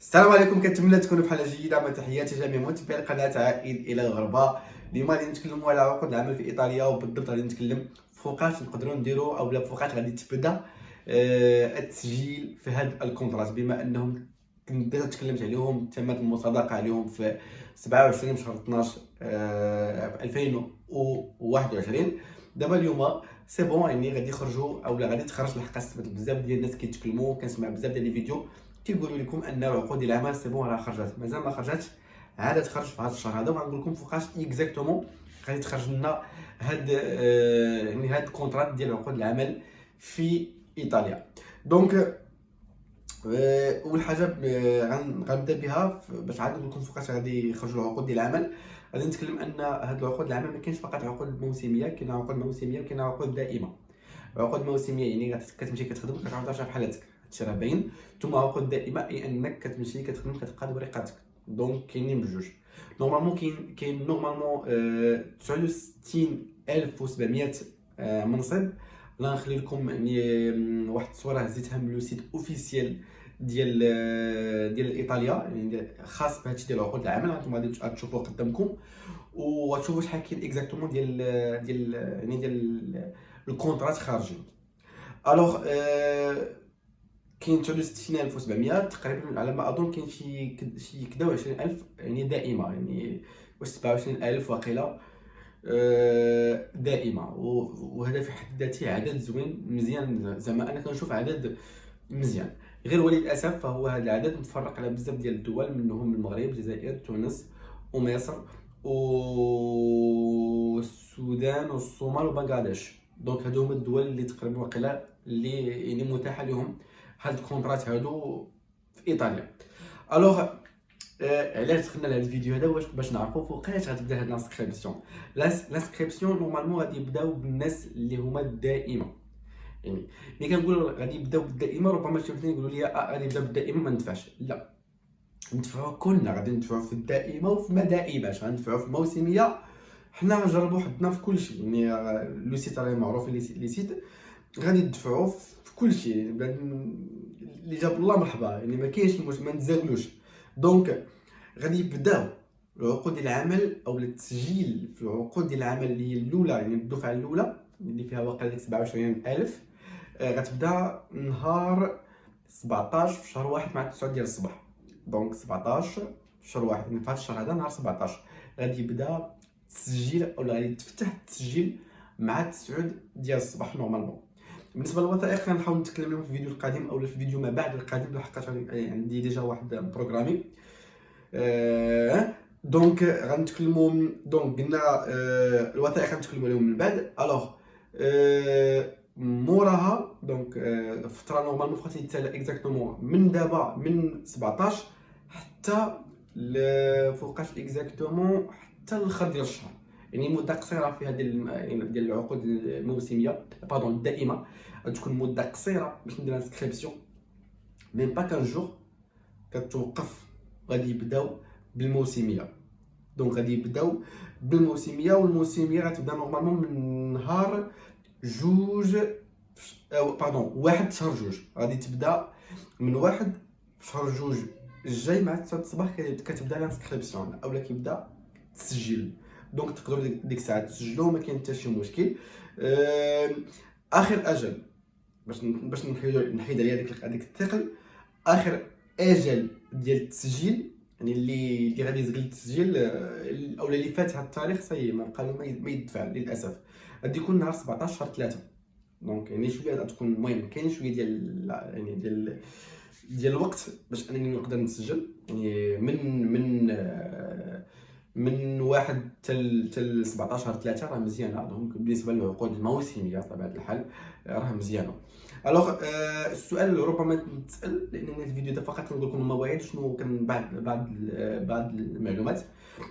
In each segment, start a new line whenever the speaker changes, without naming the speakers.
السلام عليكم، كنتمنى تكونوا بحال جيده. مع تحياتي جميع متابعي القناه عائد الى الغربه. اليوم غادي نتكلموا على عقود العمل في ايطاليا، وبالضبط غادي نتكلم فوقاش نقدروا نديروا او لا فوقاش غادي تبدا التسجيل في هذا الكونترات، بما انهم كنت تكلمت عليهم تمت المصادقه عليهم في 27 شهر 12 في 2021. دابا اليوم سي بون، يعني غادي يخرجوا او لا غادي تخرج، لحقاش بزاف ديال الناس كيتكلموا، كنسمع بزاف ديال لي فيديو كيقولوا لكم ان العقود ديال العمل سي بون راه خرجت، مازال ما خرجتش، عاد تخرج في هذا الشهر هذا. وغنقول لكم فوقاش اكزاكتومون غادي تخرج لنا هاد يعني هاد الكونترات ديال عقود العمل في ايطاليا. دونك اول حاجه غنبدا بها باش عاد نقول لكم فوقاش غادي يخرجوا العقود ديال العمل. غادي نتكلم ان هاد العقود العمل ما كاينش فقط عقود موسميه، كاين عقود موسميه وكاين عقود دائمه. عقود موسميه يعني كتمشي كتخدم كتعاود ترجع بحالاتك، هادشي راه باين. ثم عقود دائمه اي انك كتمشي كتخدم كتبقى بورقاتك. دونك كاينين بجوج. نورمالمون كاين نورمالمون 69700 منصب. لا نخلي لكم يعني واحد الصوره هزيتها من لو سيت اوفيسيال ديال ايطاليا، يعني خاص بهادشي ديال عقود العمل. هانتوما غادي تشوفوه قدامكم وتشوفوا شحال كاين اكزاكتومون ديال يعني ديال الكونترات خارجين. الوغ كاين 69700 تقريبا على ما اظن، كاين شي كدا 20000 يعني دائمه، يعني واش 27000 واقيلا دائمه. وهذا في حد ذاته عدد زوين مزيان، زعما انا كنشوف عدد مزيان. غير وللاسف فهو هذا العدد متفرق على بزاف ديال الدول، منهم المغرب، الجزائر، تونس ومصر والسودان والصومال وبنغلاديش. دونك هادو هما الدول اللي تقريبا واقيلا اللي يعني متاحه لهم هاد الكونترات هادو في ايطاليا. الوغ علاش دخلنا لهاد الفيديو هذا؟ واش باش نعرفوا فوقاش غتبدا هاد لانسكريبسيون. لانسكريبسيون نورمالمون غادي يبداو بالناس اللي هما الدائمه. يعني ملي كنقول غادي يبداو بالدائمه، ربما شي وحدين يقولوا لي غادي يبداو بالدائمه ما ندفعش. لا، ندفعوا كلنا، غادي ندفعوا في الدائمه وفي ما دائماش، غندفعوا في الموسميه. حنا غنجربوا حدنا في كل شيء، يعني لو سيت راه معروف، لي سيت غادي ندفعوا في كل شيء. اللي جاب الله مرحبا، يعني ما كاينش ما نتزاولوش. دونك غادي يبداو العقود ديال العمل او التسجيل في العقود ديال العمل اللي هي الاولى، يعني الدفعه الاولى اللي فيها واقع 27000. غتبدا نهار 17 في شهر واحد مع 9 ديال الصباح. دونك 17 في شهر واحد، يعني في هذا الشهر هذا نهار 17 غادي يبدا التسجيل، او غادي تفتح التسجيل مع 9 ديال الصباح نورمالمون. بالنسبه للوثائق غنحاول نتكلم لهم في الفيديو القادم او في الفيديو ما بعد القادم، لحقاش عندي ديجا واحد بروغرامي. دونك غنتكلموا، دونك قلنا الوثائق غنتكلموا عليهم من بعد. الوغ موراها دونك فتره نورمالمون فقط يتسالى اكزاكتومون من دابا من 17 حتى فوقاش اكزاكتومون حتى الاخر ديال الشهر، يعني مده قصيره في هذه ديال العقود الموسميه باردون الدائمه. غتكون مده قصيره باش ندير انسكريبسيون، ميم با 15 جور كتوقف. غادي يبداو بالموسميه. دونك غادي يبداو بالموسميه، والموسميه غتبدا نورمالمون من نهار جوج باردون واحد شهر جوج. غادي تبدا من واحد شهر جوج الجاي مع 9 الصباح كتبدا لانسكريبسيون اولا كيبدا التسجيل. دونك تقدروا ديك الساعه تسجلوا، ما كاين حتى شي مشكل. اخر اجل باش نحيد عليها ديك الثقل، اخر اجل ديال التسجيل، يعني اللي غادي يزقل التسجيل او اللي فات هذا التاريخ صاي ما بقى ما يدفع للاسف، غادي يكون نهار 17 شهر 3. دونك يعني شويه غتكون المهم كاين شويه يعني ديال الوقت باش انني نقدر نسجل، يعني من واحد حتى 17 3 راه مزيانه. دونك بالنسبه للعقود الموسميه بطبيعه الحال راه مزيانه. الوغ السؤال اللي ربما تسال، لان الفيديو ده فقط كنقول لكم المواعيد شنو كان بعض المعلومات.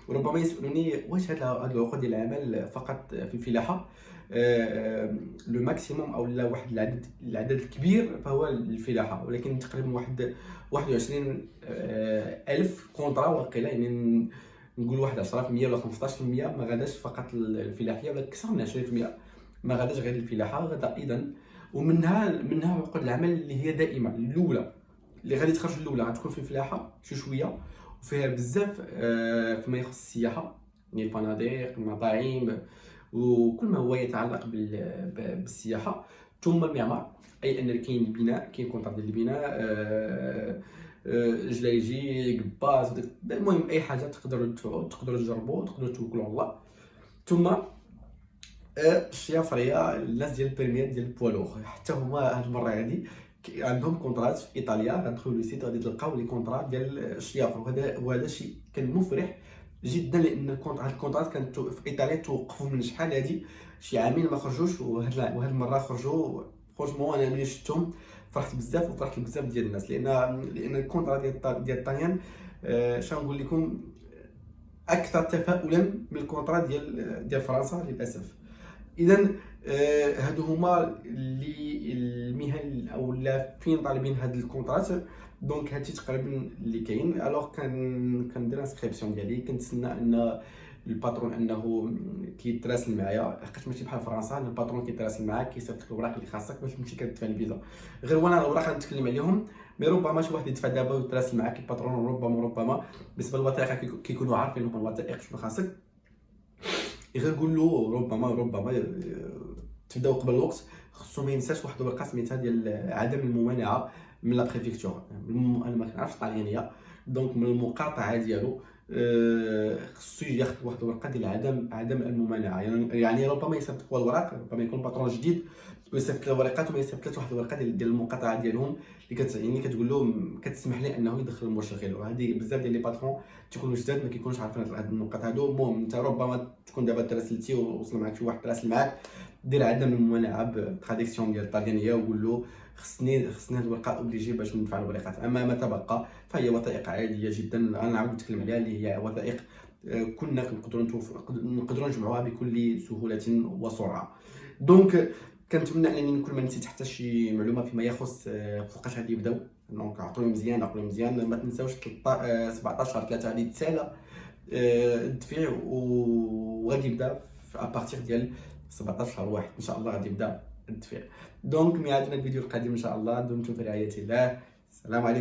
وربما يسالوني واش هاد العقود ديال العمل فقط في الفلاحه. لو ماكسيموم او لا واحد العدد الكبير فهو الفلاحه، ولكن تقريبا واحد 21 الف كونطرا واقيلا، يعني نقول واحد 10% ولا 15% ما غاداش فقط الفلاحيه، ولا اكثر من 20% ما غاداش غير الفلاحه، غدا ايضا. ومنها عقود العمل اللي هي دائمه الاولى. اللي غادي تخرج الاولى غتكون في الفلاحه شويه، وفيها بزاف فيما يخص السياحه، يعني الفنادق، المطاعم، وكل ما هو يتعلق بالسياحه. ثم المعمار، اي ان كاين البناء، كاين كونترا ديال البناء، جلايجي، قباز، المهم اي حاجه تقدروا تجربوا، تقدروا توكلوا على الله. ثم الشيافريه، الناس ديال البريمير ديال البوالوغ حتى هما هاد المره هادي عندهم كونترات في ايطاليا. غتدخلوا لو سيت غادي تلقاو لي كونترات ديال الشيافر، وهذا شيء كان مفرح جدا، لان هاد الكونترات كانت في ايطاليا توقفوا من شحال هادي شي عامين ما خرجوش، وهاد المره خرجوا. فرونشمون انا ملي شفتهم فرحت بزاف، وفرحت بزاف ديال الناس، لان الكونترا ديال الطاليان شنو نقول لكم اكثر تفاؤلا من الكونترا ديال فرنسا للاسف. اذا هادو هما اللي المهن او لا فين طالبين هاد الكونترات. دونك هادشي تقريبا اللي كاين. الوغ كندير انسكريبسيون ديالي، كنتسنى ان الباترون انه كيتراسل معايا، لحقاش ماشي بحال فرنسا الباترون كيتراسل معاك كيصيفط لك الوراق اللي خاصك باش تمشي كتدفع الفيزا. غير وانا الوراق غنتكلم عليهم، مي ربما شي واحد يدفع دابا ويتراسل معاك الباترون، ربما بالنسبه للوثائق كيكونوا عارفين هما الوثائق شنو خاصك. غير قول له ربما تبداو قبل الوقت. خصو ما ينساش واحد الورقه سميتها ديال عدم الممانعه من لا بريفيكتور. انا ما كنعرفش الطاليانيه، دونك من المقاطعه ديالو خصو ياخذ واحد الورقه ديال عدم الممانعه. يعني ربما يصيفط لك الوراق، ربما يكون باترون جديد ويصيفط لك الورقات، وما يصيفط لك واحد الورقه ديال المقاطعه ديالهم اللي كتقول لهم كتسمح ليه انه يدخل المشغل. وهذه بزاف ديال لي باترون تيكونوا جداد ما كيكونوش عارفين هاد النقط هادو. المهم انت ربما تكون دابا تراسلتي ووصل معك شي واحد تراسل معاك، دير عدم الممانعه بالتراديكسيون ديال الطاليانيه، وقول له خصني هاد الورقه اوبليجي باش ندفع الورقات. اما ما تبقى فهي وثائق عاديه جدا، انا نعاود نتكلم عليها، اللي هي وثائق كنا نقدروا نجمعوها بكل سهوله وسرعه. دونك كنتمنى انني نكون ما نسيت حتى شي معلومه فيما يخص فوقاش غادي يبداو. دونك عقلوا مزيان، ما تنساوش 17 شهر 3 غادي تسالى الدفع، وغادي يبدا في ابارتيغ ديال 17 شهر واحد ان شاء الله غادي يبدا الدفع. دونك ميعادنا الفيديو القادم ان شاء الله. دمتم في رعايه الله. السلام عليكم.